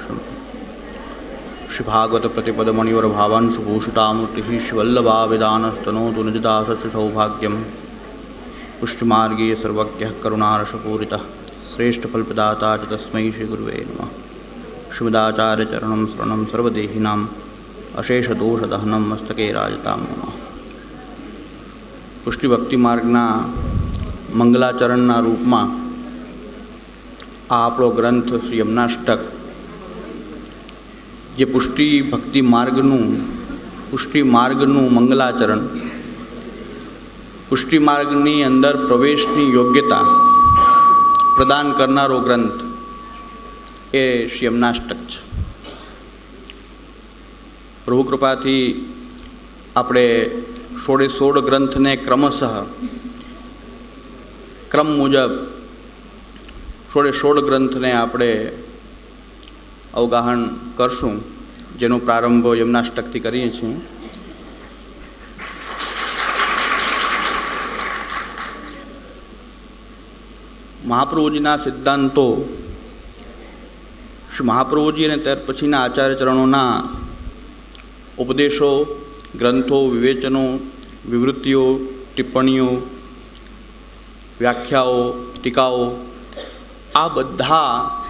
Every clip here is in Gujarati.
शृणु। श्रीभागवत प्रतिपद मणिवर भावांशु भूषितामूर्ति श्रीवल्लभा विदानस्तनोतु निजदासस्य सौभाग्यम। पुष्टिमार्गीय सर्वज्ञ करुणारसपूरितः श्रेष्ठफलप्रदाता च तस्मै श्रीगुरुवे नमः। श्रीमदाचार्यचरणं शरणं सर्वदेहिनां अशेषदोषदहनं मस्तके राजतां नमः। પુષ્ટિ ભક્તિ માર્ગના મંગલાચરણના રૂપમાં આ આપણો ગ્રંથ શ્રી યમનાષ્ટક, જે પુષ્ટિ ભક્તિ માર્ગનું મંગલાચરણ, પુષ્ટિ માર્ગની અંદર પ્રવેશની યોગ્યતા પ્રદાન કરનારો ગ્રંથ એ શ્રી યમનાષ્ટક છે. પ્રભુ કૃપાથી આપણે 16 ગ્રંથને ક્રમશઃ ક્રમ મુજબ 16 ગ્રંથને આપણે અવગાહન કરશું, જેનો પ્રારંભ યમનાષ્ટકથી કરીએ છીએ. મહાપ્રભુજીના સિદ્ધાંતો, શ્રી મહાપ્રભુજી અને ત્યાર પછીના આચાર્યચરણોના ઉપદેશો, ગ્રંથો, વિવેચનો, વિવૃત્તિઓ, ટિપ્પણીઓ, વ્યાખ્યાઓ, ટીકાઓ, આ બધાને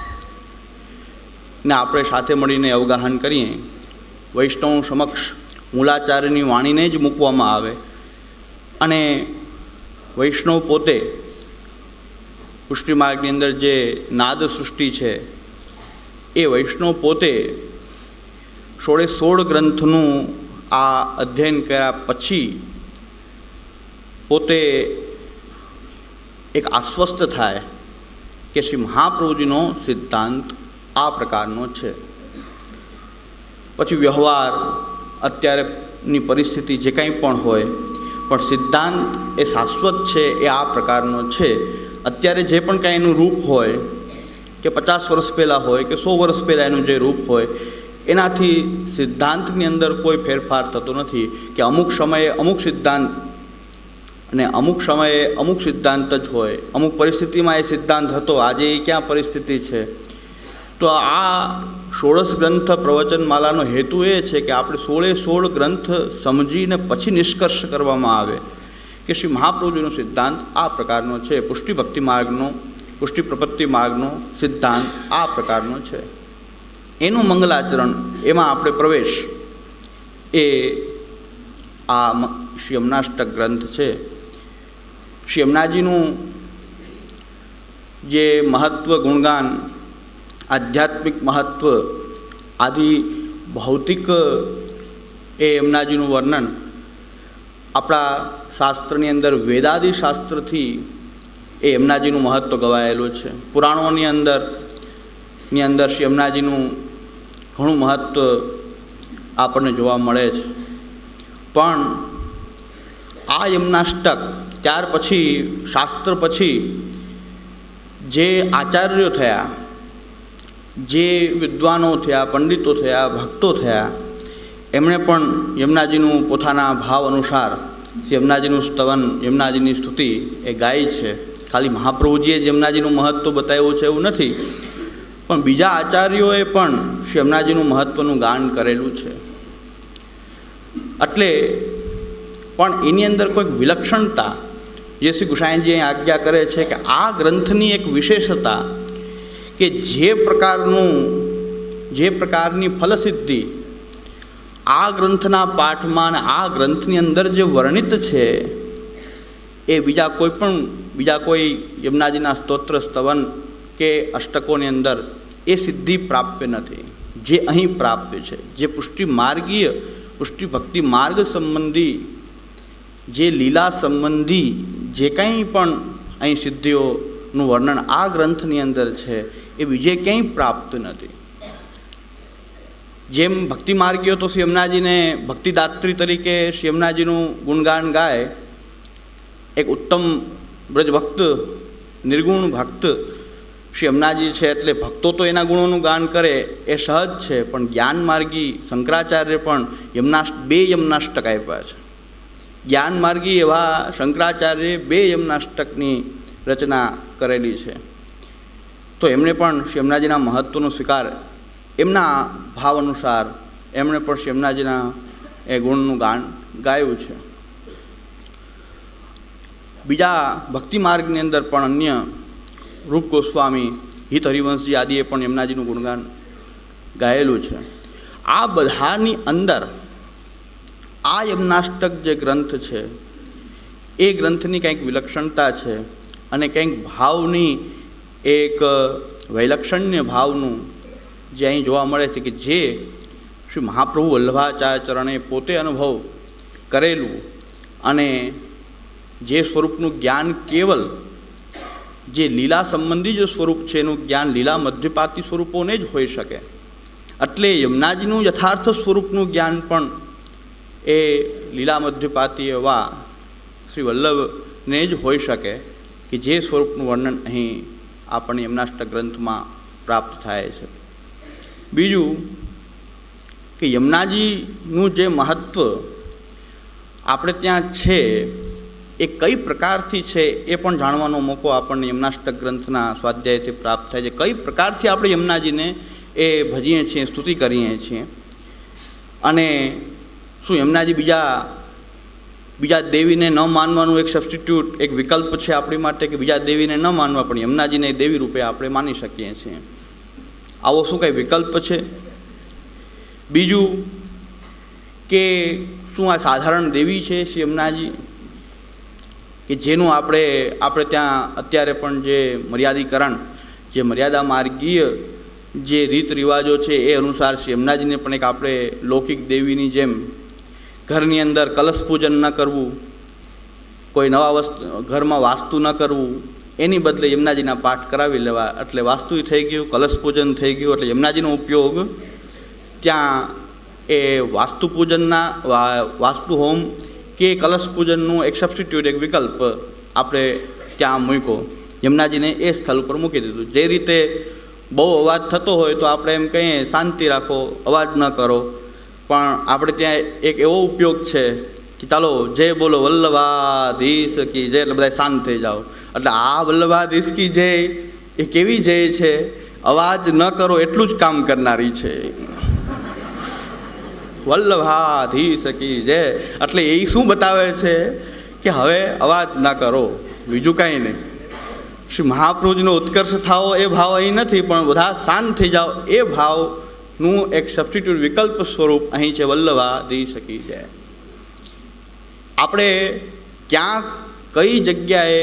આપણે સાથે મળીને અવગાહન કરીએ. વૈષ્ણવ સમક્ષ મૂલાચાર્યની વાણીને જ મૂકવામાં આવે અને વૈષ્ણવ પોતે પુષ્ટિ માર્ગની અંદર જે નાદ સૃષ્ટિ છે એ વૈષ્ણવ પોતે 16 ગ્રંથનું આ અધ્યયન કર્યા પછી પોતે એક આશ્વસ્ત થાય કે શ્રી મહાપ્રભુજીનો સિદ્ધાંત આ પ્રકારનો છે. પછી વ્યવહાર, અત્યારેની પરિસ્થિતિ જે કંઈ પણ હોય, પણ સિદ્ધાંત એ શાશ્વત છે, એ આ પ્રકારનો છે. અત્યારે જે પણ કાંઈ એનું રૂપ હોય, કે 50 વર્ષ પહેલાં હોય કે 100 વર્ષ પહેલાં એનું જે રૂપ હોય, એનાથી સિદ્ધાંતની અંદર કોઈ ફેરફાર થતો નથી. કે અમુક સમયે અમુક સિદ્ધાંત અને અમુક સમયે અમુક સિદ્ધાંત જ હોય, અમુક પરિસ્થિતિમાં એ સિદ્ધાંત હતો, આજે એ ક્યાં પરિસ્થિતિ છે. તો આ 16 ગ્રંથ પ્રવચનમાલાનો હેતુ એ છે કે આપણે 16 ગ્રંથ સમજીને પછી નિષ્કર્ષ કરવામાં આવે કે શ્રી મહાપ્રભુજીનો સિદ્ધાંત આ પ્રકારનો છે. પુષ્ટિ ભક્તિ માર્ગનો, પુષ્ટિ પ્રપત્તિ માર્ગનો સિદ્ધાંત આ પ્રકારનો છે. એનું મંગલાચરણ, એમાં આપણે પ્રવેશ એ આ શ્રી યમનાષ્ટક ગ્રંથ છે. શ્રી યમુનાજીનું જે મહત્ત્વ, ગુણગાન, આધ્યાત્મિક મહત્ત્વ, આદિ ભૌતિક એ યમુનાજીનું વર્ણન આપણા શાસ્ત્રની અંદર, વેદાદિ શાસ્ત્રથી એ યમુનાજીનું મહત્ત્વ ગવાયેલું છે. પુરાણોની અંદર શ્રી યમુનાજીનું ઘણું મહત્ત્વ આપણને જોવા મળે છે. પણ આ યમનાષ્ટક ત્યાર પછી, શાસ્ત્ર પછી જે આચાર્યો થયા, જે વિદ્વાનો થયા, પંડિતો થયા, ભક્તો થયા, એમણે પણ યમુનાજીનું પોતાના ભાવ અનુસાર યમુનાજીનું સ્તવન, યમુનાજીની સ્તુતિ એ ગાય છે. ખાલી મહાપ્રભુજીએ જ યમુનાજીનું મહત્ત્વ બતાવ્યું છે એવું નથી, પણ બીજા આચાર્યોએ પણ શ્રી યમુનાજીનું મહત્ત્વનું ગાન કરેલું છે. એટલે પણ એની અંદર કોઈક વિલક્ષણતા, જે શ્રી ગુસાઈજી અહીં આજ્ઞા કરે છે કે આ ગ્રંથની એક વિશેષતા કે જે પ્રકારની ફલસિદ્ધિ આ ગ્રંથના પાઠમાં અને આ ગ્રંથની અંદર જે વર્ણિત છે એ બીજા કોઈ યમુનાજીના સ્તોત્ર, સ્તવન કે અષ્ટકોની અંદર એ સિદ્ધિ પ્રાપ્ય નથી, જે અહીં પ્રાપ્ય છે. જે પુષ્ટિ માર્ગીય, પુષ્ટિ ભક્તિ માર્ગ સંબંધી, જે લીલા સંબંધી જે કંઈ પણ અહીં સિદ્ધિઓનું વર્ણન આ ગ્રંથની અંદર છે એ બીજે ક્યાંય પ્રાપ્ત નથી. જેમ ભક્તિ માર્ગીઓ તો શ્રી યમુનાજીને ભક્તિદાત્રી તરીકે શ્રી યમુનાજીનું ગુણગાન ગાય, એક ઉત્તમ બ્રજભક્ત, નિર્ગુણ ભક્ત શ્રી યમુનાજી છે, એટલે ભક્તો તો એના ગુણોનું ગાન કરે એ સહજ છે. પણ જ્ઞાન માર્ગી શંકરાચાર્ય પણ બે યમનાષ્ટક આપ્યા છે. જ્ઞાન માર્ગી એવા શંકરાચાર્યે 2 યમનાષ્ટકની રચના કરેલી છે. તો એમણે પણ શ્રી યમુનાજીના મહત્ત્વનો સ્વીકાર એમના ભાવ અનુસાર એમણે પણ શ્રી યમુનાજીના એ ગુણનું ગાન ગાયું છે. બીજા ભક્તિ માર્ગની અંદર પણ અન્ય રૂપ ગોસ્વામી, હિત હરિવંશજી આદિએ પણ યમુનાજીનું ગુણગાન ગાયેલું છે. આ બધાની અંદર આ યમુનાષ્ટક જે ગ્રંથ છે એ ગ્રંથની કંઈક વિલક્ષણતા છે અને કંઈક ભાવની એક વૈલક્ષણ્ય ભાવનું જે અહીં જોવા મળે છે કે જે શ્રી મહાપ્રભુ વલ્લભાચાર્ય ચરણે પોતે અનુભવ કરેલું અને જે સ્વરૂપનું જ્ઞાન કેવલ જે લીલા સંબંધી જે સ્વરૂપ છે એનું જ્ઞાન લીલા મધ્યપાતી સ્વરૂપોને જ હોઈ શકે. એટલે યમુનાજીનું યથાર્થ સ્વરૂપનું જ્ઞાન પણ એ લીલા મધ્યપાતી એવા શ્રી વલ્લભને જ હોઈ શકે કે જે સ્વરૂપનું વર્ણન અહીં આપણને યમુનાષ્ટક ગ્રંથમાં પ્રાપ્ત થાય છે. બીજું કે યમુનાજીનું જે મહત્ત્વ આપણે ત્યાં છે એ કઈ પ્રકારથી છે એ પણ જાણવાનો મોકો આપણને યમુનાષ્ટક ગ્રંથના સ્વાધ્યાયથી પ્રાપ્ત થાય છે. કઈ પ્રકારથી આપણે યમુનાજીને એ ભજીએ છીએ, સ્તુતિ કરીએ છીએ. અને શું યમુનાજી બીજા દેવીને ન માનવાનું એક સબસ્ટિટ્યૂટ, એક વિકલ્પ છે આપણી માટે કે બીજા દેવીને ન માનવા પણ યમુનાજીને દેવી રૂપે આપણે માની શકીએ છીએ? આવો શું કંઈ વિકલ્પ છે? બીજું કે શું આ સાધારણ દેવી છે શ્રી યમુનાજી કે જેનું આપણે ત્યાં અત્યારે પણ જે મર્યાદીકરણ, જે મર્યાદા માર્ગીય જે રીત રિવાજો છે એ અનુસાર શ્રી યમુનાજીને પણ એક આપણે લૌકિક દેવીની જેમ ઘરની અંદર કલશ પૂજન ન કરવું, કોઈ નવા ઘરમાં વાસ્તુ ન કરવું, એની બદલે યમુનાજીના પાઠ કરાવી લેવા. એટલે વાસ્તુ થઈ ગયું, કલશ પૂજન થઈ ગયું. એટલે યમુનાજીનો ઉપયોગ ત્યાં એ વાસ્તુ પૂજનના વાસ્તુ હોમ કે કલશ પૂજનનું એક સબસ્ટિટ્યૂટ, એક વિકલ્પ આપણે ત્યાં મૂક્યો. યમુનાજીને એ સ્થળ ઉપર મૂકી દીધું. જે રીતે બહુ અવાજ થતો હોય તો આપણે એમ કહીએ શાંતિ રાખો, અવાજ ન કરો, પણ આપણે ત્યાં એક એવો ઉપયોગ છે કે ચાલો જય બોલો વલ્લભાધીશ કી જય, એટલે બધા શાંત થઈ જાઓ. એટલે આ વલ્લભાધીશ કી જય એ કેવી જય છે? અવાજ ન કરો એટલું જ કામ કરનારી છે. વલ્લભાધીશ કી જય એટલે એ શું બતાવે છે કે હવે અવાજ ના કરો, બીજું કાંઈ નહીં. શ્રી મહાપ્રભુજીનો ઉત્કર્ષ થાવો એ ભાવ અહીં નથી, પણ બધા શાંત થઈ જાઓ એ ભાવનું એક સબસ્ટિટ્યૂટ વિકલ્પ સ્વરૂપ અહીં છે વલ્લભાધીશ કી જય. આપણે ક્યાં કઈ જગ્યાએ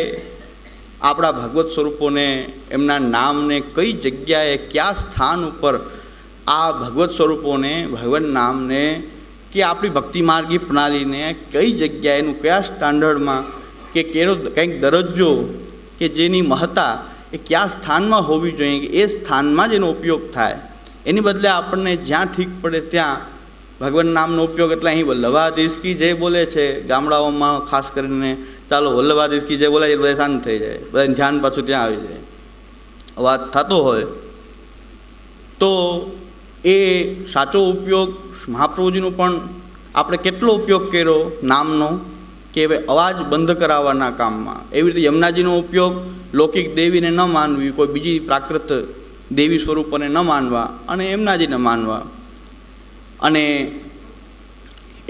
આપણા ભગવત સ્વરૂપોને, એમના નામને કઈ જગ્યાએ કયા સ્થાન ઉપર આ ભગવત સ્વરૂપોને, ભગવાન નામને કે આપણી ભક્તિ માર્ગી પ્રણાલીને કઈ જગ્યાએ, એનું કયા સ્ટાન્ડર્ડમાં કે કેવો કંઈક દરજ્જો કે જેની મહત્તા એ કયા સ્થાનમાં હોવી જોઈએ કે એ સ્થાનમાં જ એનો ઉપયોગ થાય. એની બદલે આપણને જ્યાં ઠીક પડે ત્યાં ભગવાન નામનો ઉપયોગ. એટલે અહીં વલ્લભાધીશ કી જય બોલે છે ગામડાઓમાં ખાસ કરીને, ચાલો વલ્લભાધીશ કી જય બોલાય એટલે બધા શાંત થઈ જાય, બધાને ધ્યાન પાછું ત્યાં આવી જાય. અવાજ થતો હોય તો એ સાચો ઉપયોગ મહાપ્રભુજીનો પણ આપણે કેટલો ઉપયોગ કર્યો નામનો કે હવે અવાજ બંધ કરાવવાના કામમાં. એવી રીતે યમુનાજીનો ઉપયોગ લૌકિક દેવીને ન માનવી, કોઈ બીજી પ્રાકૃત દેવી સ્વરૂપોને ન માનવા અને યમુનાજીને માનવા. અને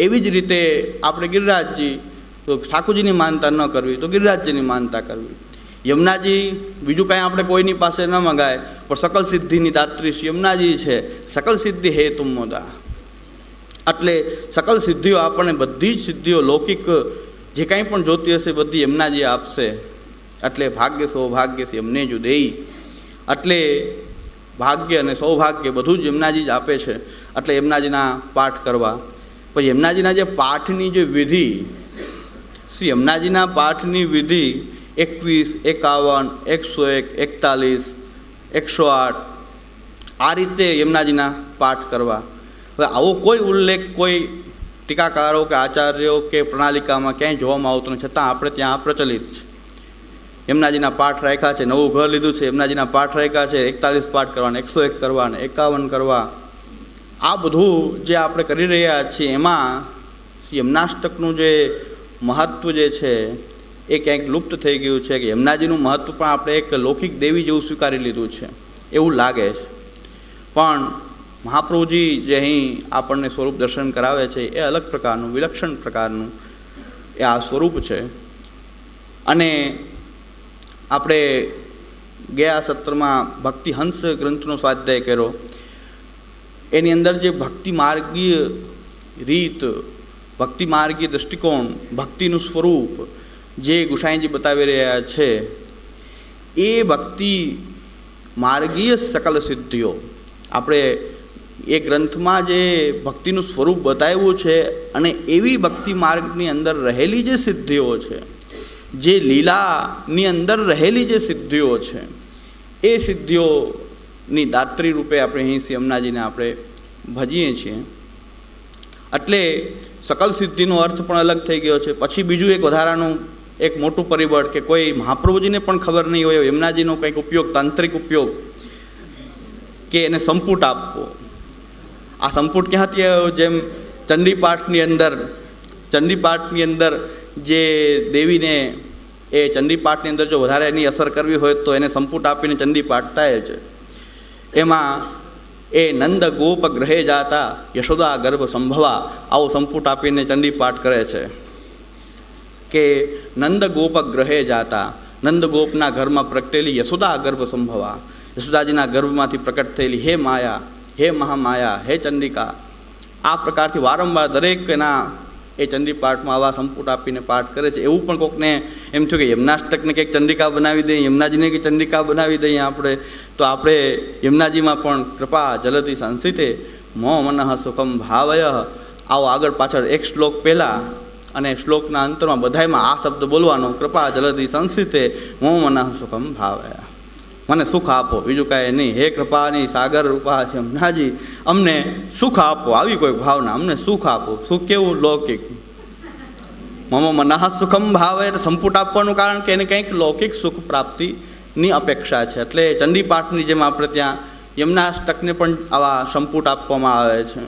એવી જ રીતે આપણે ગિરિરાજજી, તો ઠાકોરજીની માનતા ન કરવી તો ગિરિરાજજીની માનતા કરવી. યમુનાજી બીજું કાંઈ આપણે કોઈની પાસે ન મંગાય, પણ સકલ સિદ્ધિની દાત્રી શ્રી યમુનાજી છે. સકલ સિદ્ધિ હે તુમ મોદા. એટલે સકલ સિદ્ધિઓ આપણને, બધી જ સિદ્ધિઓ લૌકિક જે કાંઈ પણ જોતી હશે બધી યમુનાજી આપશે. એટલે ભાગ્ય સૌભાગ્ય છે એમને જ દેઈ. એટલે ભાગ્ય અને સૌભાગ્ય બધું જ યમુનાજી જ આપે છે. એટલે યમુનાજીના પાઠ કરવા. પછી યમુનાજીના જે પાઠની જે વિધિ, શ્રી યમુનાજીના પાઠની વિધિ 21, 51, 101, 41, 108 આ રીતે યમુનાજીના પાઠ કરવા. હવે આવો કોઈ ઉલ્લેખ કોઈ ટીકાકારો કે આચાર્યો કે પ્રણાલિકામાં ક્યાંય જોવામાં આવતો નથી, છતાં આપણે ત્યાં પ્રચલિત છે. યમુનાજીના પાઠ રાખ્યા છે, નવું ઘર લીધું છે, યમુનાજીના પાઠ રાખ્યા છે, 41 પાઠ કરવાના, 101 કરવાના, 51 કરવા. આ બધું જે આપણે કરી રહ્યા છીએ એમાં યમુનાષ્ટકનું જે મહત્ત્વ જે છે એ ક્યાંક લુપ્ત થઈ ગયું છે. કે યમુનાજીનું મહત્ત્વ પણ આપણે એક લૌકિક દેવી જેવું સ્વીકારી લીધું છે એવું લાગે છે. પણ મહાપ્રભુજી જે અહીં આપણને સ્વરૂપ દર્શન કરાવે છે એ અલગ પ્રકારનું, વિલક્ષણ પ્રકારનું એ આ સ્વરૂપ છે. અને આપણે ગયા સત્રમાં ભક્તિહંસ ગ્રંથનો સ્વાધ્યાય કર્યો. એની અંદર જે ભક્તિ માર્ગીય રીત, ભક્તિ માર્ગીય દૃષ્ટિકોણ, ભક્તિનું સ્વરૂપ જે ગુસાઈજી બતાવી રહ્યા છે એ ભક્તિ માર્ગીય સકલ સિદ્ધિઓ, આપણે એ ગ્રંથમાં જે ભક્તિનું સ્વરૂપ બતાવ્યું છે અને એવી ભક્તિ માર્ગની અંદર રહેલી જે સિદ્ધિઓ છે, જે લીલાની અંદર રહેલી જે સિદ્ધિઓ છે, એ સિદ્ધિઓની દાત્રી રૂપે આપણે અહીં શ્રી યમુનાજીને આપણે ભજીએ છીએ. એટલે સકલ સિદ્ધિનો અર્થ પણ અલગ થઈ ગયો છે. પછી બીજું એક વધારાનું એક મોટું પરિબળ કે કોઈ મહાપ્રભુજીને પણ ખબર નહીં હોય યમુનાજીનો કંઈક ઉપયોગ, તાંત્રિક ઉપયોગ, કે એને સંપુટ આપવો. આ સંપુટ ક્યાંથી આવ્યો? જેમ ચંડીપાઠની અંદર જે દેવીને એ ચંડીપાઠની અંદર જો વધારે એની અસર કરવી હોય તો એને સંપુટ આપીને ચંડીપાઠ થાય છે. એમાં એ નંદ ગોપ ગ્રહે જાતા યશોદા ગર્ભ સંભવા આવો સંપુટ આપીને ચંડીપાઠ કરે છે કે નંદ ગોપ ગ્રહે જાતા, નંદ ગોપના ઘરમાં પ્રગટેલી યશોદા ગર્ભ સંભવા, યશોદાજીના ગર્ભમાંથી પ્રકટ થયેલી હે માયા, હે મહામાયા, હે ચંડિકા. આ પ્રકારથી વારંવાર દરેક એના એ ચંડીપાઠમાં આવા સંપુટ આપીને પાઠ કરે છે. એવું પણ કોકને એમ થયું કે યમુનાષ્ટકને કંઈક ચંડિકા બનાવી દઈએ, યમુનાજીને કંઈક ચંડિકા બનાવી દઈએ આપણે, તો આપણે યમુનાજીમાં પણ કૃપા જલતી સંસિતે મો મનઃ સુખમ ભાવય આવો આગળ પાછળ એક શ્લોક પહેલાં અને શ્લોકના અંતરમાં બધાયમાં આ શબ્દ બોલવાનો, કૃપા જલતી સંસિતે મો મનઃ સુખમ ભાવય, મને સુખ આપો, બીજું કાંઈ નહીં. હે કૃપાની સાગર રૂપા છે યમુનાજી, અમને સુખ આપો, આવી કોઈ ભાવના, અમને સુખ આપો. સુખ કેવું? લૌકિક. મમ મનઃ સુખમ ભાવે, એટલે સંપુટ આપવાનું કારણ કે એને કંઈક લૌકિક સુખ પ્રાપ્તિની અપેક્ષા છે. એટલે ચંડીપાઠની જેમ આપણે ત્યાં યમુનાષ્ટકને પણ આવા સંપુટ આપવામાં આવે છે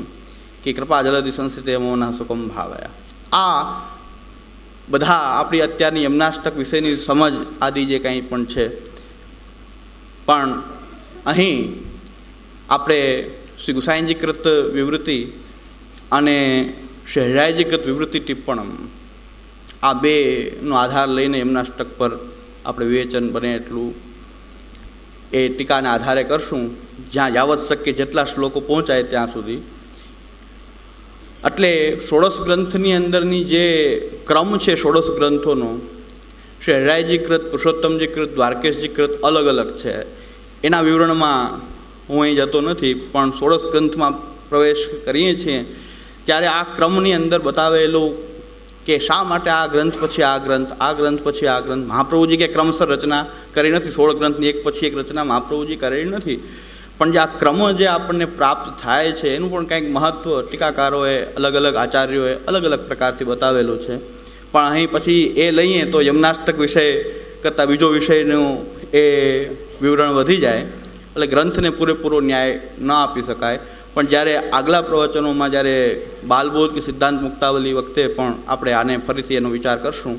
કે કૃપા જલદી સંસિતે મન સુખમ ભાવે. આ બધા આપણી અત્યારની યમુનાષ્ટક વિશેની સમજ આદિ જે કંઈ પણ છે. પણ અહીં આપણે શ્રી ગુસાઈજીકૃત વિવૃત્તિ અને શહેરાઈજીકૃત વિવૃત્તિ ટિપ્પણમ આ બેનો આધાર લઈને યમુનાષ્ટક પર આપણે વિવેચન બને એટલું એ ટીકાના આધારે કરશું, જ્યાં યાવત શક્ય જેટલા શ્લોકો પહોંચાય ત્યાં સુધી. એટલે ષોડશ ગ્રંથની અંદરની જે ક્રમ છે ષોડશ ગ્રંથોનો, શહેરાઈજીકૃત, પુરુષોત્તમજીકૃત, દ્વારકેશજીકૃત અલગ અલગ છે. એના વિવરણમાં હું અહીં જતો નથી, પણ ષોડશ ગ્રંથમાં પ્રવેશ કરીએ છીએ ત્યારે આ ક્રમની અંદર બતાવેલું કે શા માટે આ ગ્રંથ પછી આ ગ્રંથ, આ ગ્રંથ પછી આ ગ્રંથ. મહાપ્રભુજી કે ક્રમસર રચના કરી નથી, 16 ગ્રંથની એક પછી એક રચના મહાપ્રભુજી કરેલી નથી, પણ જે આ ક્રમ જે આપણને પ્રાપ્ત થાય છે એનું પણ કંઈક મહત્ત્વ ટીકાકારોએ, અલગ અલગ આચાર્યોએ અલગ અલગ પ્રકારથી બતાવેલું છે. પણ અહીં પછી એ લઈએ તો યમુનાષ્ટક વિષય કરતાં બીજો વિષયનું એ વિવરણ વધી જાય, એટલે ગ્રંથને પૂરેપૂરો ન્યાય ન આપી શકાય. પણ જ્યારે આગલા પ્રવચનોમાં જ્યારે બાલબોધ કે સિદ્ધાંત મુક્તાવલી વખતે પણ આપણે આને ફરીથી એનો વિચાર કરશું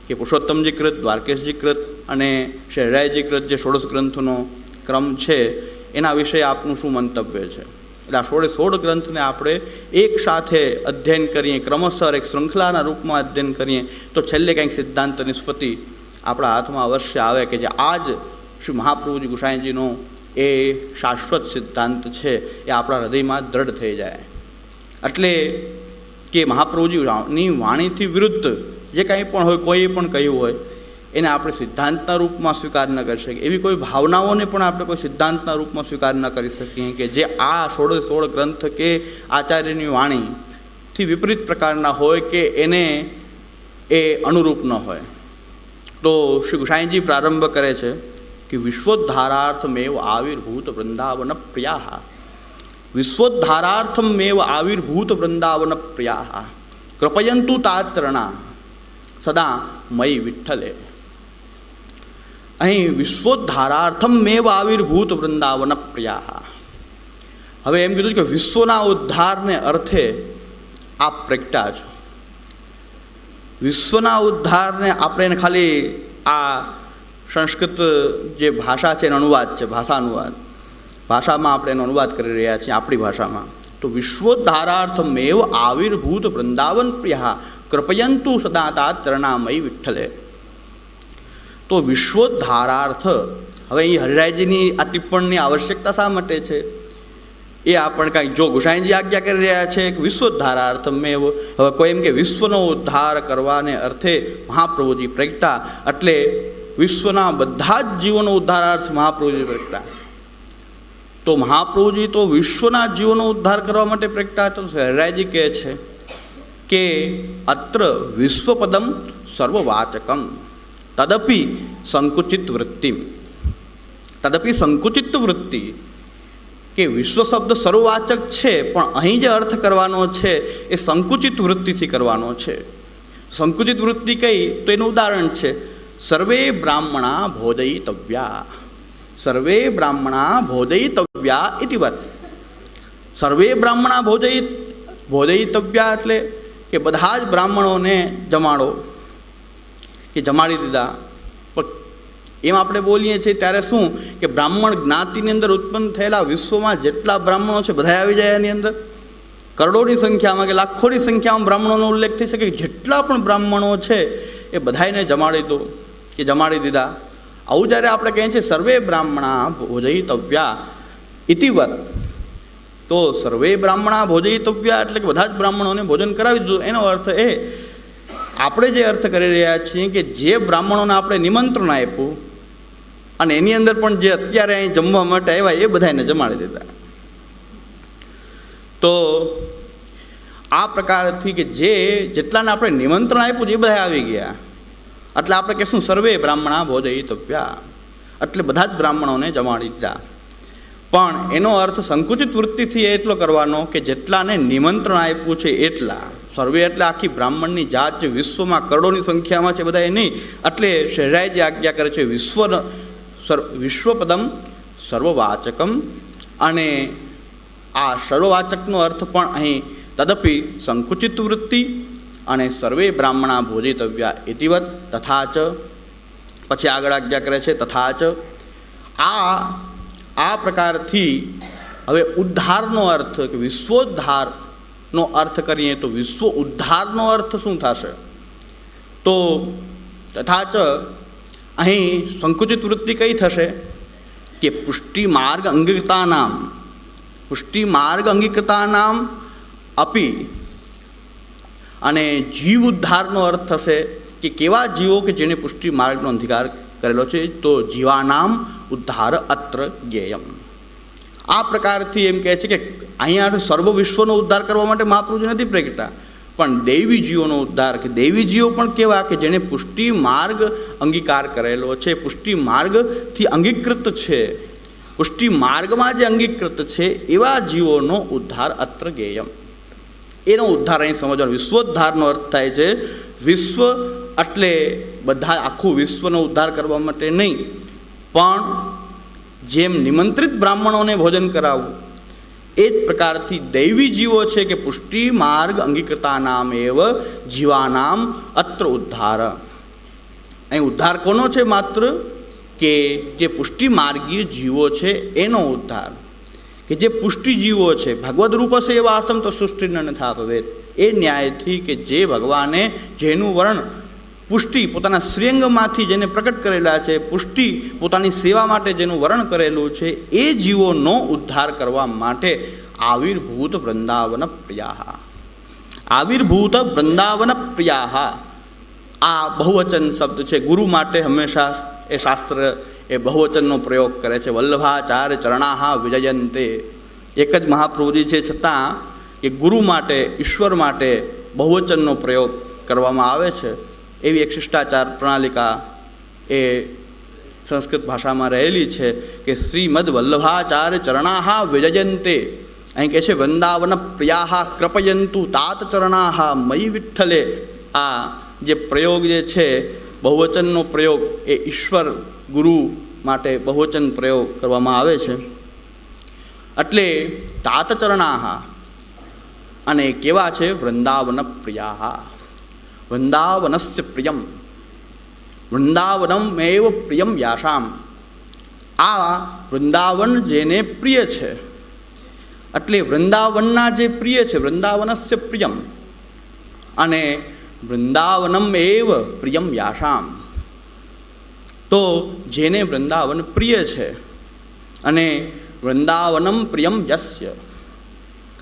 કે પુરુષોત્તમજીકૃત, દ્વારકેશજીકૃત અને શહેરાઈજીકૃત જે ષોડશ ગ્રંથોનો ક્રમ છે એના વિશે આપનું શું મંતવ્ય છે. એટલે આ 16 ગ્રંથને આપણે એક સાથે અધ્યયન કરીએ, ક્રમશર એક શૃંખલાના રૂપમાં અધ્યયન કરીએ તો છેલ્લે કંઈક સિદ્ધાંત નિષ્પત્તિ આપણા હાથમાં અવશ્ય આવે કે જે આજ શ્રી મહાપ્રભુજી ગુસાઈજીનો એ શાશ્વત સિદ્ધાંત છે એ આપણા હૃદયમાં દ્રઢ થઈ જાય. એટલે કે મહાપ્રભુજીની વાણીથી વિરુદ્ધ જે કાંઈ પણ હોય, કોઈએ પણ કહ્યું હોય, એને આપણે સિદ્ધાંતના રૂપમાં સ્વીકાર ન કરી શકીએ. એવી કોઈ ભાવનાઓને પણ આપણે કોઈ સિદ્ધાંતના રૂપમાં સ્વીકાર ન કરી શકીએ કે જે આ 16 ગ્રંથ કે આચાર્યની વાણીથી વિપરીત પ્રકારના હોય કે એને એ અનુરૂપ ન હોય. તો શ્રી ગુસાઈજી પ્રારંભ કરે છે કે વિશ્વોદ્ધારાર્થમેવ આવિર્ભૂત વૃંદાવન પ્રિયા, વિશ્વોદ્ધારાર્થમેવ આવિર્ભૂત વૃંદાવન પ્રિયા કૃપયંતુ તાત્રણા સદા મયી વિઠ્ઠલે. અહીં વિશ્વોદ્ધારાર્થમેવ આવિર્ભૂત વૃંદાવન પ્રિયા. હવે એમ કીધું કે વિશ્વના ઉદ્ધારને અર્થે આપ પ્રગટા છો. વિશ્વના ઉદ્ધારને આપણે ખાલી આ સંસ્કૃત જે ભાષા છે એનો અનુવાદ છે, ભાષા અનુવાદ. ભાષામાં આપણે એનો અનુવાદ કરી રહ્યા છીએ આપણી ભાષામાં. તો વિશ્વોદ્ધારાર્થમેવ આવિર્ભૂત વૃંદાવન પ્રિયા કૃપયંતુ સદા તાત ચરણામયી વિઠ્ઠલે. તો વિશ્વોદ્ધારાર્થ, હવે અહીં હરિરાયજીની આ ટિપ્પણની આવશ્યકતા શા માટે છે એ આપણે કાંઈ, જો ગોસાઈજી આજ્ઞા કરી રહ્યા છે કે વિશ્વોદ્ધારાર્થમેવ, હવે કોઈ એમ કે વિશ્વનો ઉદ્ધાર કરવાને અર્થે મહાપ્રભુજી પ્રગટા, એટલે વિશ્વના બધા જ જીવોનો ઉદ્ધારાર્થ મહાપ્રભુજી પ્રગટા. તો મહાપ્રભુજી તો વિશ્વના જીવોનો ઉદ્ધાર કરવા માટે પ્રગટા. તો હરિરાયજી કહે છે કે અત્ર વિશ્વપદમ સર્વવાચકમ તદપી સંકુચિત વૃત્તિ. તદપી સંકુચિત વૃત્તિ, કે વિશ્વ શબ્દ સર્વવાચક છે, પણ અહીં જે અર્થ કરવાનો છે એ સંકુચિત વૃત્તિથી કરવાનો છે. સંકુચિત વૃત્તિ કઈ, તો એનું ઉદાહરણ છે સર્વે બ્રાહ્મણા ભોજયિતવ્યા. સર્વે બ્રાહ્મણા ભોજયિતવ્યા ઇતિવત. સર્વે બ્રાહ્મણા ભોજયિતવ્યા એટલે કે બધા જ બ્રાહ્મણોને જમાડો, કે જમાડી દીધા. પણ એમ આપણે બોલીએ છીએ ત્યારે શું કે બ્રાહ્મણ જ્ઞાતિની અંદર ઉત્પન્ન થયેલા વિશ્વમાં જેટલા બ્રાહ્મણો છે બધા આવી જાય એની અંદર. કરોડોની સંખ્યામાં કે લાખોની સંખ્યામાં બ્રાહ્મણોનો ઉલ્લેખ થઈ શકે. જેટલા પણ બ્રાહ્મણો છે એ બધાને જમાડી દો, કે જમાડી દીધા. આવું જ્યારે આપણે કહીએ છીએ સર્વે બ્રાહ્મણા ભોજયિતવ્યા ઇતિવત, તો સર્વે બ્રાહ્મણા ભોજયિતવ્યા એટલે કે બધા જ બ્રાહ્મણોને ભોજન કરાવી દીધું. એનો અર્થ એ આપણે જે અર્થ કરી રહ્યા છીએ કે જે બ્રાહ્મણોને આપણે નિમંત્રણ આપ્યું અને એની અંદર પણ જે અત્યારે અહીં જમવા માટે આવ્યા એ બધાને જમાડી દીધા. તો આ પ્રકારથી કે જેટલાને આપણે નિમંત્રણ આપ્યું એ બધા આવી ગયા, એટલે આપણે કહેશું સર્વે બ્રાહ્મણા ભોજયિતવ્યા, એટલે બધા જ બ્રાહ્મણોને જમાડી દીધા. પણ એનો અર્થ સંકુચિત વૃત્તિથી એટલો કરવાનો કે જેટલાને નિમંત્રણ આપ્યું છે એટલા. સર્વે એટલે આખી બ્રાહ્મણની જાત જે વિશ્વમાં કરોડોની સંખ્યામાં છે બધા એ નહીં. એટલે હરિરાયજી આજ્ઞા કરે છે વિશ્વપદમ સર્વવાચકમ. અને આ સર્વવાચકનો અર્થ પણ અહીં તદપી સંકુચિત વૃત્તિ અને સર્વે બ્રાહ્મણા ભોજિતવ્યા ઇતિવત તથા ચ. પછી આગળ આજ્ઞા કરે છે તથા ચ. આ પ્રકારથી હવે ઉદ્ધારનો અર્થ કે વિશ્વોદ્ધારનો અર્થ કરીએ તો વિશ્વ ઉદ્ધારનો અર્થ શું થશે? તો તથા ચ અહીં સંકુચિત વૃત્તિ કઈ થશે કે પુષ્ટિ માર્ગ અંગીકૃતાનામ અપી. અને જીવ ઉદ્ધારનો અર્થ થશે કે કેવા જીવો કે જેને પુષ્ટિ માર્ગનો અંગીકાર કરેલો છે, તો જીવાનામ ઉદ્ધાર અત્ર જ્ઞેયમ. આ પ્રકારથી એમ કહે છે કે અહીંયા સર્વ વિશ્વનો ઉદ્ધાર કરવા માટે મહાપ્રભુજી નથી પ્રગટા, પણ દૈવી જીવોનો ઉદ્ધાર, કે દૈવી જીવો પણ કેવા કે જેને પુષ્ટિ માર્ગ અંગીકાર કરેલો છે, પુષ્ટિ માર્ગથી અંગીકૃત છે, પુષ્ટિ માર્ગમાં જે અંગીકૃત છે એવા જીવોનો ઉદ્ધાર અત્ર જ્ઞેયમ. એનો ઉદ્ધાર અહીં સમજવાનો. વિશ્વોદ્ધારનો અર્થ થાય છે વિશ્વ એટલે બધા આખું વિશ્વનો ઉદ્ધાર કરવા માટે નહીં, પણ જેમ નિમંત્રિત બ્રાહ્મણોને ભોજન કરાવવું એ જ પ્રકારથી દૈવી જીવો છે કે પુષ્ટિ માર્ગ અંગીકૃતાનામ એવ જીવાનામ અત્ર ઉદ્ધાર. અહીં ઉદ્ધાર કોનો છે? માત્ર કે જે પુષ્ટિ માર્ગીય જીવો છે એનો ઉદ્ધાર, કે જે પુષ્ટિ જીવો છે ભગવદ રૂપ હશે એવા અર્થમ તો સૃષ્ટિ ન થા ભવેત. એ ન્યાયથી કે જે ભગવાને જેનું વર્ણ પુષ્ટિ પોતાના શ્રીઅંગમાંથી જેને પ્રકટ કરેલા છે, પુષ્ટિ પોતાની સેવા માટે જેનું વર્ણ કરેલું છે, એ જીવોનો ઉદ્ધાર કરવા માટે આવિર્ભૂત વૃંદાવન પ્રિયા. આવિર્ભૂત વૃંદાવન પ્રિયા આ બહુવચન શબ્દ છે. ગુરુ માટે હંમેશા એ શાસ્ત્ર એ બહુવચનનો પ્રયોગ કરે છે. વલ્લભાચાર્ય ચરણાહા વિજયંતે. એક જ મહાપ્રભુજી છે, છતાં એ ગુરુ માટે, ઈશ્વર માટે બહુવચનનો પ્રયોગ કરવામાં આવે છે. એવી એક શિષ્ટાચાર પ્રણાલિકા એ સંસ્કૃત ભાષામાં રહેલી છે કે શ્રીમદ વલ્લભાચાર્ય ચરણાહા વિજયંતે. અહીં કહે છે વૃંદાવન પ્રિયાહા કૃપયંતુ તાત ચરણાહા મયી વિઠ્ઠલે. આ જે પ્રયોગ જે છે બહુવચનનો પ્રયોગ એ ઈશ્વર ગુરુ માટે બહુવચન પ્રયોગ કરવામાં આવે છે. એટલે તાત ચરણાહા અને કેવા છે? વૃંદાવન પ્રિયાહા. વૃંદાવનસ્ય પ્રિયમ, વૃંદાવનમ એવ પ્રિયમ યાશામ. આ વૃંદાવન જેને પ્રિય છે, એટલે વૃંદાવનના જે પ્રિય છે, વૃંદાવનસ્ય પ્રિયમ, અને વૃંદાવનમ એવ પ્રિયમ યાશામ, તો જેને વૃંદાવન પ્રિય છે અને વૃંદાવનમ પ્રિયમ યસ્ય,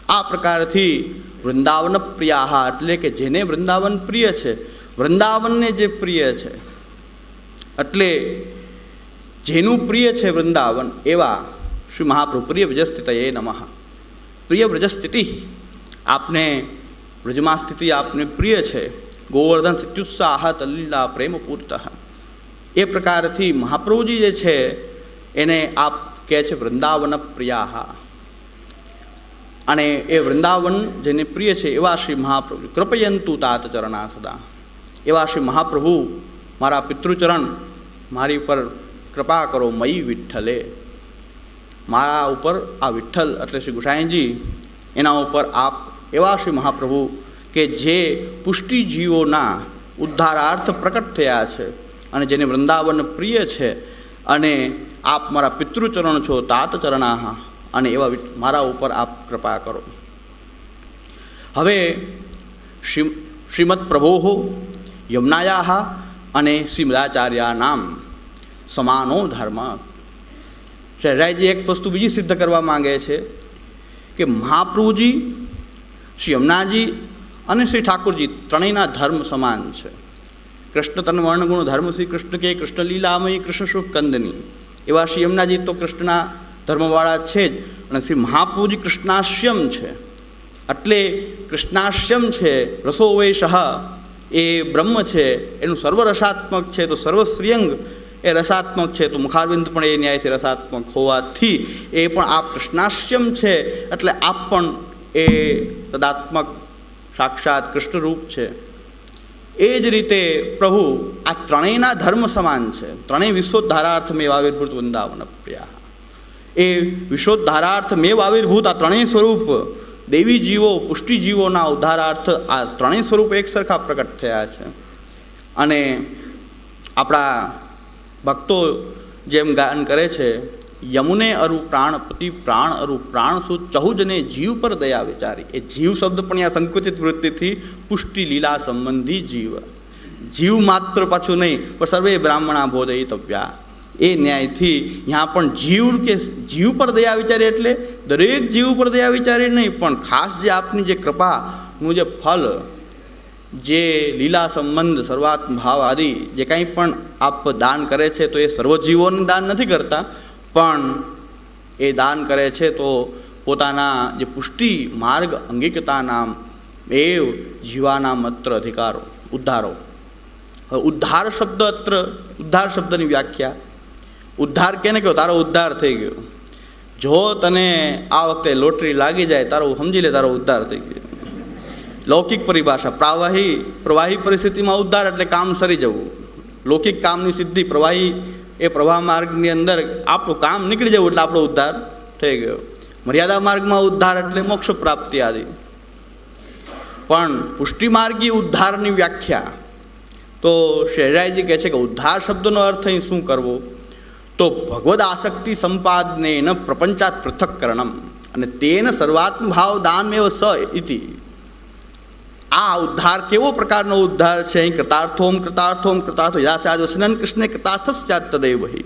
આ પ્રકારથી વૃંદાવન પ્રિયા એટલે કે જેને વૃંદાવન પ્રિય છે, વૃંદાવનને જે પ્રિય છે, એટલે જેનું પ્રિય છે વૃંદાવન, એવા શ્રી મહાપ્રભુ પ્રિય વ્રજસ્થિતયે નમઃ. પ્રિય વ્રજસ્થિતિ, આપને વ્રજમાં સ્થિતિ આપને પ્રિય છે. ગોવર્ધન સ્થિત્યુત્સાહ તલ્લીલા પ્રેમ પૂર્ત, એ પ્રકારથી મહાપ્રભુજી જે છે એને આપ કહે છે વૃંદાવન પ્રિયા. અને એ વૃંદાવન જેને પ્રિય છે એવા શ્રી મહાપ્રભુ કૃપયંતુ તાત ચરણા સદા, એવા શ્રી મહાપ્રભુ મારા પિતૃચરણ મારી ઉપર કૃપા કરો. મયી વિઠ્ઠલે, મારા ઉપર આ વિઠ્ઠલ એટલે શ્રી ગુસાઈજી એના ઉપર આપ એવા શ્રી મહાપ્રભુ કે જે પુષ્ટિજીવોના ઉદ્ધારાર્થ પ્રકટ થયા છે અને જેને વૃંદાવન પ્રિય છે, અને આપ મારા પિતૃચરણ છો તાત ચરણાહ, અને એવા મારા ઉપર આપ કૃપા કરો. હવે શ્રીમદ પ્રભો યમુનાયા અને શ્રીમદાચાર્યા નામ સમાનો ધર્મ. શહેરાઈજી એક વસ્તુ બીજી સિદ્ધ કરવા માંગે છે કે મહાપ્રભુજી, શ્રી યમુનાજી અને શ્રી ઠાકોરજી ત્રણેયના ધર્મ સમાન છે. કૃષ્ણ તન વર્ણગુણ ધર્મ શ્રી કૃષ્ણ કે કૃષ્ણ લીલામય કૃષ્ણ શુભ કંદની, એવા શ્રી યમુનાજી તો કૃષ્ણના ધર્મવાળા છે જ, અને શ્રી મહાપ્રભુજી કૃષ્ણાશ્યમ છે. એટલે કૃષ્ણાશ્યમ છે, રસો વૈષ એ બ્રહ્મ છે, એનું સર્વરસાત્મક છે, તો સર્વશ્રીયંગ એ રસાત્મક છે, તો મુખારવિંદ પણ એ ન્યાયથી રસાત્મક હોવાથી એ પણ આપ કૃષ્ણાશ્યમ છે, એટલે આપ પણ એ તદાત્મક સાક્ષાત કૃષ્ણરૂપ છે. એ જ રીતે પ્રભુ આ ત્રણેયના ધર્મ સમાન છે. ત્રણેય વિશ્વોદ્ધારાર્થમેવ આવિર્ભૂત વૃંદાવન પ્રિયા, એ વિશ્વોદ્ધારાર્થમેવ આવિર્ભૂત આ ત્રણેય સ્વરૂપ દેવી જીવો પુષ્ટિજીવોના ઉદ્ધારાર્થ આ ત્રણેય સ્વરૂપ એક સરખા પ્રકટ થયા છે. અને આપણા ભક્તો જેમ ગાન કરે છે, યમુને અરુ પ્રાણપતિ પ્રાણ અરુ પ્રાણસુ ચહુજને જીવ પર દયા વિચારી. એ જીવ શબ્દ પણ આ સંકુચિત વૃત્તિથી પુષ્ટિ લીલા સંબંધી જીવ, જીવ માત્ર પાછું નહીં પણ સર્વે બ્રાહ્મણા બોધયિતવ્યા, એ ન્યાયથી यहाँ પણ જીવ પર દયા વિચારી, એટલે દરેક જીવ પર દયા વિચારી નહીં, પણ ખાસ જે આપની જે કૃપાનું જે ફલ, જે લીલા સંબંધ સર્વાત્મ ભાવ આદિ જે કાંઈ પણ આપ દાન કરે છે, તો એ સર્વજીવોને દાન નથી કરતા, પણ એ દાન કરે છે તો પોતાના જે પુષ્ટિ માર્ગ અંગિકતાના એવ જીવાના માત્ર અધિકારો ઉદ્ધારો. ઉદ્ધાર શબ્દ અત્ર ઉદ્ધાર શબ્દની વ્યાખ્યા, ઉદ્ધાર કેને કહો? તારો ઉદ્ધાર થઈ ગયો. જો તને આ વખતે લોટરી લાગી જાય, તારો સમજી લે તારો ઉદ્ધાર થઈ ગયો. લૌકિક પરિભાષા, પ્રવાહી પરિસ્થિતિમાં ઉદ્ધાર એટલે કામ સરી જવું. લૌકિક કામની સિદ્ધિ, પ્રવાહી એ પ્રવાહ માર્ગની અંદર આપણું કામ નીકળી જવું એટલે આપણો ઉદ્ધાર થઈ ગયો. મર્યાદા માર્ગમાં ઉદ્ધાર એટલે મોક્ષ પ્રાપ્તિ આદિ. પણ પુષ્ટિમાર્ગી ઉદ્ધારની વ્યાખ્યા તો શહેરાઈજી કહે છે કે ઉદ્ધાર શબ્દનો અર્થ અહીં શું કરવો? તો ભગવદ આસક્તિ સંપાદનેન પ્રપંચાત પૃથક્કરણમ અને તેન સર્વાત્મ ભાવ દાનમેવ સ ઇતિ. આ ઉદ્ધાર કેવો પ્રકારનો ઉદ્ધાર છે? અહીં કૃતાર્થો યાસાદ વસનન કૃષ્ણ કૃતાર્થસ્યાત તદૈવ હિ.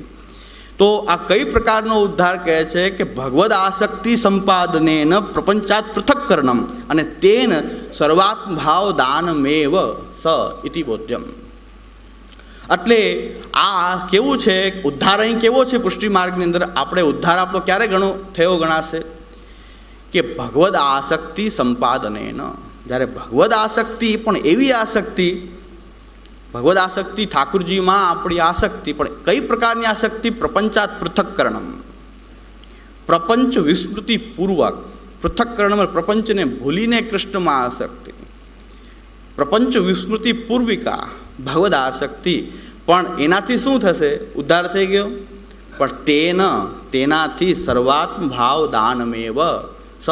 તો આ કઈ પ્રકારનો ઉદ્ધાર કહે છે કે ભગવદ આસક્તિ સંપાદનેન પ્રપંચાત પૃથક્કરણમ અને તેન સર્વાત્મ ભાવ દાનમેવ સ ઇતિ બોધ્યમ. એટલે આ કેવું છે ઉદ્ધાર? અહીં કેવો છે પુષ્ટિ માર્ગની અંદર? આપણે ઉદ્ધાર આપણો ક્યારે થયો ગણાશે? કે ભગવદ આસક્તિ સંપાદનેન. જ્યારે ભગવદ આસક્તિ, પણ એવી આસક્તિ, ભગવદ આસક્તિ ઠાકુરજીમાં આપણી આસક્તિ, પણ કઈ પ્રકારની આસક્તિ? પ્રપંચાત પૃથક્કરણમ, પ્રપંચ વિસ્મૃતિપૂર્વક. પૃથક્કરણમ પ્રપંચને ભૂલીને કૃષ્ણમાં આસક્તિ, પ્રપંચ વિસ્મૃતિ પૂર્વિકા ભગવદ આસક્તિ. પણ એનાથી શું થશે? ઉદ્ધાર થઈ ગયો. પણ તેનાથી સર્વાત્મ ભાવ દાનમેવ સ.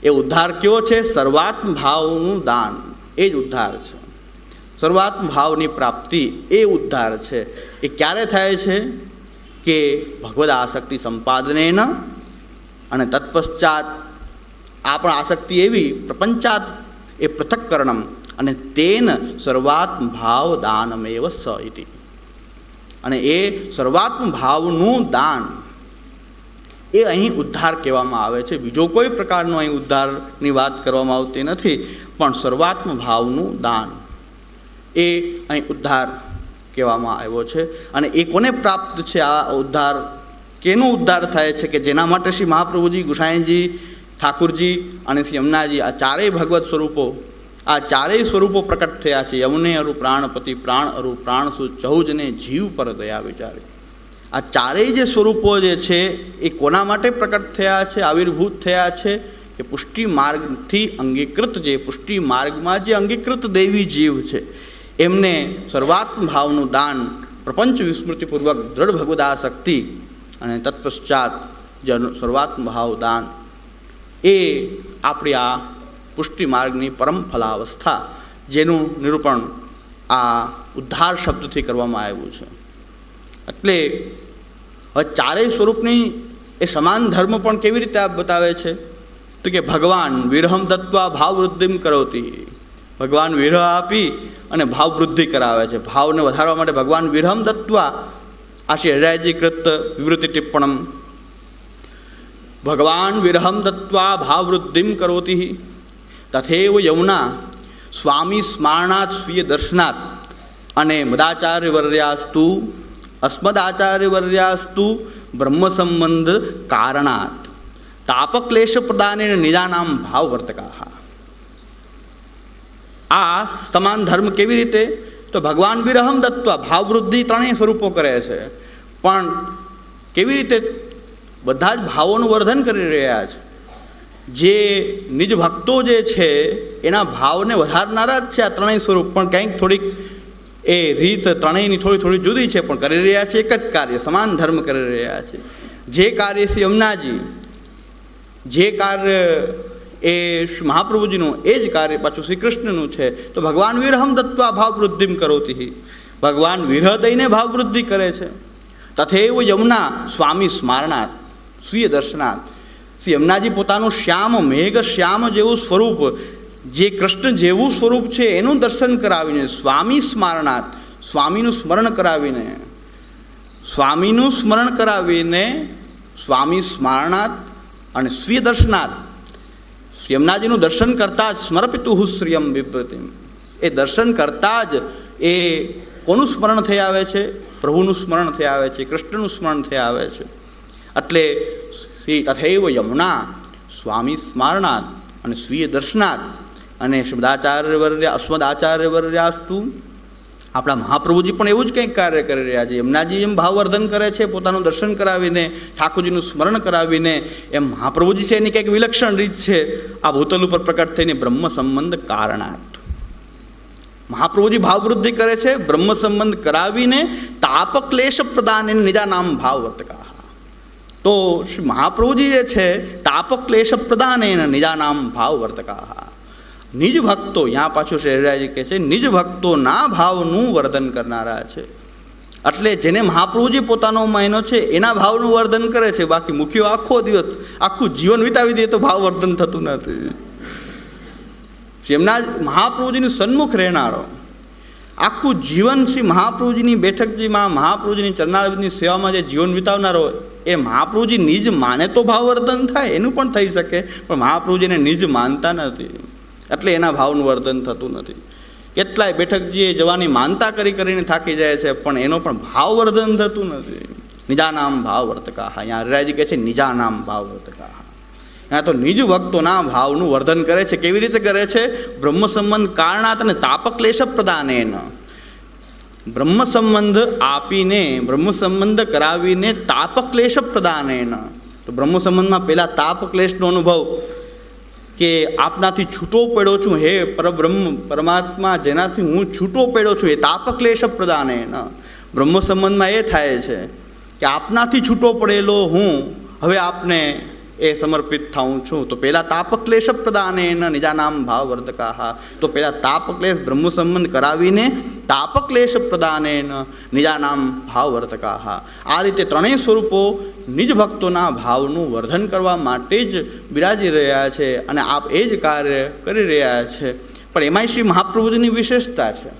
એ ઉદ્ધાર કયો છે? સર્વાત્મ ભાવનું દાન, એ જ ઉદ્ધાર છે. સર્વાત્મ ભાવની પ્રાપ્તિ એ ઉદ્ધાર છે. એ ક્યારે થાય છે? કે ભગવદ આસક્તિ સંપાદનેન, અને તત્પશ્ચાત આ પણ આસક્તિ એવી પ્રપંચાત એ પૃથક્કરણમ, અને તેન સર્વાત્મ ભાવ દાનમેવ સ ઇતિ, અને એ સર્વાત્મ ભાવનું દાન એ અહીં ઉદ્ધાર કહેવામાં આવે છે. બીજો કોઈ પ્રકારનો અહીં ઉદ્ધારની વાત કરવામાં આવતી નથી, પણ સર્વાત્મ ભાવનું દાન એ અહીં ઉદ્ધાર કહેવામાં આવ્યો છે. અને એ કોને પ્રાપ્ત છે આ ઉદ્ધાર? કેનો ઉદ્ધાર થાય છે? કે જેના માટે શ્રી મહાપ્રભુજી, ગુસાઈજી, ઠાકુરજી અને શ્રી યમુનાજી આ ચારેય ભગવત સ્વરૂપો, આ ચારેય સ્વરૂપો પ્રકટ થયા છે. યમુને અરુ પ્રાણપતિ, પ્રાણ અરુ પ્રાણસુ, ચહુજને જીવ પર દયા વિચારે. આ ચારેય જે સ્વરૂપો જે છે એ કોના માટે પ્રકટ થયા છે, આવિર્ભૂત થયા છે? કે પુષ્ટિ માર્ગથી અંગીકૃત, જે પુષ્ટિ માર્ગમાં જે અંગીકૃત દેવી જીવ છે એમને સર્વાત્મ ભાવનું દાન, પ્રપંચ વિસ્મૃતિપૂર્વક દ્રઢ ભગવદાસક્તિ અને તત્પશ્ચાત જે સર્વાત્મ ભાવ દાન, એ આપણી આ પુષ્ટિ માર્ગની પરમ ફલાવસ્થા, જેનું નિરૂપણ આ ઉદ્ધાર શબ્દથી કરવામાં આવ્યું છે. એટલે હવે ચારેય સ્વરૂપની એ સમાન ધર્મ પણ કેવી રીતે આપ બતાવે છે? તો કે ભગવાન વિરહમ દત્વા ભાવ વૃદ્ધિમ કરોતી, ભગવાન વિરહ આપી અને ભાવ વૃદ્ધિ કરાવે છે. ભાવને વધારવા માટે ભગવાન વિરહમ દત્વા, આ શ્રી હરિરાયજી કૃત વિવૃત્તિ ટિપ્પણમ, ભગવાન વિરહમ દત્વા ભાવ વૃદ્ધિમ કરોતી તથૈવ યમુના સ્વામી સ્મારણાત સ્વીય દર્શનાત, અને મદાચાર્યવર્યાસ્તુ અસ્મદાચાર્યવર્યાસ્તુ બ્રહ્મ સંબંધ કારણાત તાપક્લેશ પ્રદાનેન નિજાનામ ભાવ વર્તકા. આ સમાન ધર્મ કેવી રીતે? તો ભગવાન વિરહમ દત્વા, ભાવવૃદ્ધિ ત્રણેય સ્વરૂપો કરે છે, પણ કેવી રીતે? બધા જ ભાવોનું વર્ધન કરી રહ્યા છે. જે નિજ ભક્તો જે છે એના ભાવને વધારનારા જ છે આ ત્રણેય સ્વરૂપ, પણ કંઈક થોડીક એ રીત ત્રણેયની થોડી જુદી છે, પણ કરી રહ્યા છે એક જ કાર્ય, સમાન ધર્મ કરી રહ્યા છે. જે કાર્ય શ્રી યમુનાજી, જે કાર્ય એ શ્રી મહાપ્રભુજીનું, એ જ કાર્ય પાછું શ્રી કૃષ્ણનું છે. તો ભગવાન વિરહમ દત્વા ભાવ વૃદ્ધિમ કરોતી, ભગવાન વિરહ દઈને ભાવ વૃદ્ધિ કરે છે. તથૈવ યમુના સ્વામી સ્મારણાત સ્વીય દર્શનાત, શ્રી યમુનાજી પોતાનું શ્યામ, મેઘ શ્યામ જેવું સ્વરૂપ, જે કૃષ્ણ જેવું સ્વરૂપ છે એનું દર્શન કરાવીને, સ્વામી સ્મારણાત, સ્વામીનું સ્મરણ કરાવીને, સ્વામીનું સ્મરણ કરાવીને, સ્વામી સ્મારણાત અને સ્વીય દર્શનાત, યમુનાજીનું દર્શન કરતાં જ સ્મરપિતુ શ્રિયમ વિપ્રતિમ, એ દર્શન કરતાં જ એ કોનું સ્મરણ થઈ આવે છે? પ્રભુનું સ્મરણ થઈ આવે છે, કૃષ્ણનું સ્મરણ થઈ આવે છે. એટલે શ્રી તથૈવ યમુના સ્વામી સ્મારણાત અને સ્વીય દર્શનાત, અને શ્રીમદાચાર્યવર્ય અસ્મદાચાર્યવર્યાસ્તુ, આપણા મહાપ્રભુજી પણ એવું જ કંઈક કાર્ય કરી રહ્યા છે. યમુનાજી એમ ભાવવર્ધન કરે છે પોતાનું દર્શન કરાવીને, ઠાકોરજીનું સ્મરણ કરાવીને, એમ મહાપ્રભુજી છે એની કંઈક વિલક્ષણ રીત છે આ ભૂતલ ઉપર પ્રકટ થઈને બ્રહ્મ સંબંધ કારણાત. મહાપ્રભુજી ભાવવૃદ્ધિ કરે છે બ્રહ્મ સંબંધ કરાવીને, તાપક્લેશ પ્રદાને નિજા નામ ભાવ વર્તકા. તો શ્રી મહાપ્રભુજી જે છે તાપક્લેશ પ્રદાને નિજા નામ ભાવ વર્તકા, નિજ ભક્તો, यहाँ પાછું શ્રી હરિરાયજી કહે છે નિજ ભક્તોના ભાવનું વર્ધન કરનારા છે. એટલે જેને મહાપ્રભુજી પોતાનો મહિનો છે એના ભાવનું વર્ધન કરે છે. બાકી મુખ્ય આખો દિવસ આખું જીવન વિતાવી દે તો ભાવવર્ધન થતું નથી. જેમના મહાપ્રભુજીનું સન્મુખ રહેનારો આખું જીવન શ્રી મહાપ્રભુજીની બેઠકજીમાં, મહાપ્રભુજીની ચરણારવિંદની સેવામાં જે જીવન વિતાવનારો, એ મહાપ્રભુજી નિજ માને તો ભાવવર્ધન થાય, એનું પણ થઈ શકે, પણ મહાપ્રભુજીને નિજ માનતા નથી એટલે એના ભાવનું વર્ધન થતું નથી. કેટલાય બેઠકજીએ જવાની માનતા કરીને થાકી જાય છે, પણ એનો પણ ભાવવર્ધન થતું નથી. નિજાનામ ભાવ વર્તકા, અહીંયા હરિરાયજી કહે છે નિજાનામ ભાવ વર્તકા. यहाँ તો નિજ ભક્તોના ભાવનું વર્ધન કરે છે. કેવી રીતે કરે છે? બ્રહ્મ સંબંધ કારણાત અને તાપક્લેશ પ્રદાનેન, બ્રહ્મ સંબંધ આપીને, બ્રહ્મ સંબંધ કરાવીને, તાપક્લેશ પ્રદાનેન. તો બ્રહ્મ સંબંધમાં પહેલાં તાપક્લેશનો અનુભવ, કે આપનાથી છૂટો પડ્યો છું હે પરબ્રહ્મ પરમાત્મા, જેનાથી હું છૂટો પડ્યો છું, એ તાપક્લેશ પ્રદાનેન. બ્રહ્મ સંબંધમાં એ થાય છે કે આપનાથી છૂટો પડેલો હું હવે આપને એ સમર્પિત થાઉં છું. તો પહેલાં તાપક્લેશ પ્રદાનેન નિજાનામ ભાવ વર્ધકા. તો પહેલાં તાપક્લેશ બ્રહ્મ સંબંધ કરાવીને, તાપક્લેશ પ્રદાનેન નિજાનામ ભાવવર્તકાહ. આ રીતે ત્રણેય સ્વરૂપો નિજ ભક્તોના ભાવનું વર્ધન કરવા માટે જ બિરાજી રહ્યા છે અને આપ એ જ કાર્ય કરી રહ્યા છે. પણ એમાંય શ્રી મહાપ્રભુજીની વિશેષતા છે.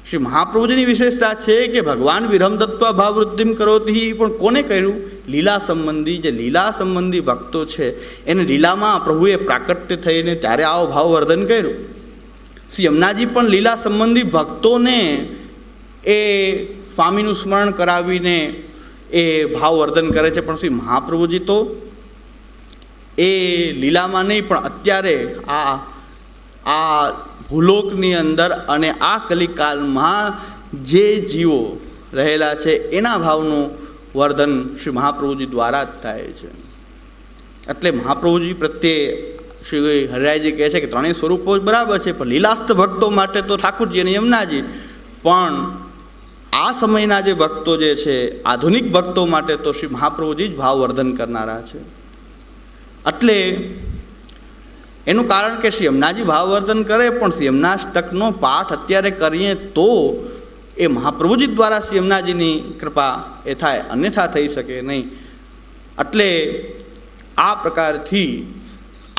શ્રી મહાપ્રભુજીની વિશેષતા છે કે ભગવાન વિરમ દત્વા ભાવવૃદ્ધિમ કરોતી, પણ કોને કર્યું? લીલા સંબંધી, જે લીલા સંબંધી ભક્તો છે એને લીલામાં પ્રભુએ પ્રાકટ્ય થઈને ત્યારે આવો ભાવવર્ધન કર્યું. શ્રી યમુનાજી પણ લીલા સંબંધી ભક્તોને એ સ્વામીનું સ્મરણ કરાવીને એ ભાવવર્ધન કરે છે. પણ શ્રી મહાપ્રભુજી તો એ લીલામાં નહીં પણ અત્યારે આ ભૂલોકની અંદર અને આ કલિકાલમાં જે જીવો રહેલા છે એના ભાવનું વર્ધન શ્રી મહાપ્રભુજી દ્વારા જ થાય છે. એટલે મહાપ્રભુજી પ્રત્યે શ્રી હરિરાયજી કહે છે કે ત્રણેય સ્વરૂપો જ બરાબર છે, પણ લીલાસ્થ ભક્તો માટે તો ઠાકુરજી અને યમુનાજી, પણ આ સમયના જે ભક્તો જે છે આધુનિક ભક્તો માટે તો શ્રી મહાપ્રભુજી જ ભાવવર્ધન કરનારા છે. એટલે એનું કારણ કે શ્રી યમુનાજી ભાવવર્ધન કરે, પણ શ્રી યમુનાષ્ટકનો પાઠ અત્યારે કરીએ તો એ મહાપ્રભુજી દ્વારા શ્રી યમુનાજીની કૃપા એ થાય, અન્યથા થઈ શકે નહીં. એટલે આ પ્રકારથી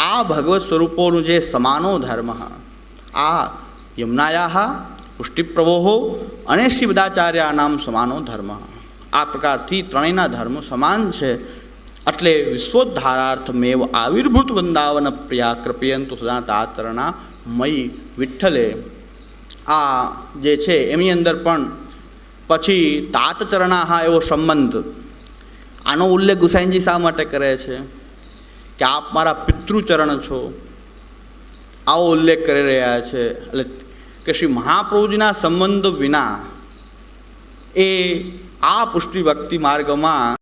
આ ભગવત સ્વરૂપોનું જે સમાનો ધર્મ, આ યમુનાયા પુષ્ટિપ્રવોહો અને શ્રી બદાચાર્યાનામ સમાનો ધર્મ, આ પ્રકારથી ત્રણેયના ધર્મ સમાન છે. એટલે વિશ્વોદ્ધારાર્થમેવ આવિર્ભૂત વૃંદાવન પ્રિયા કૃપયંતુ સદા તાતરણા મયી વિઠ્ઠલે. આ જે છે એની અંદર પણ પછી તાતચરણાહા એવો સંબંધ, આનો ઉલ્લેખ ગુસાઈજી શા માટે કરે છે કે આપ મારા પિતૃચરણ છો, આવો ઉલ્લેખ કરી રહ્યા છે. એટલે કે શ્રી મહાપ્રભુજીના સંબંધ વિના એ આ પુષ્ટિ ભક્તિ માર્ગમાં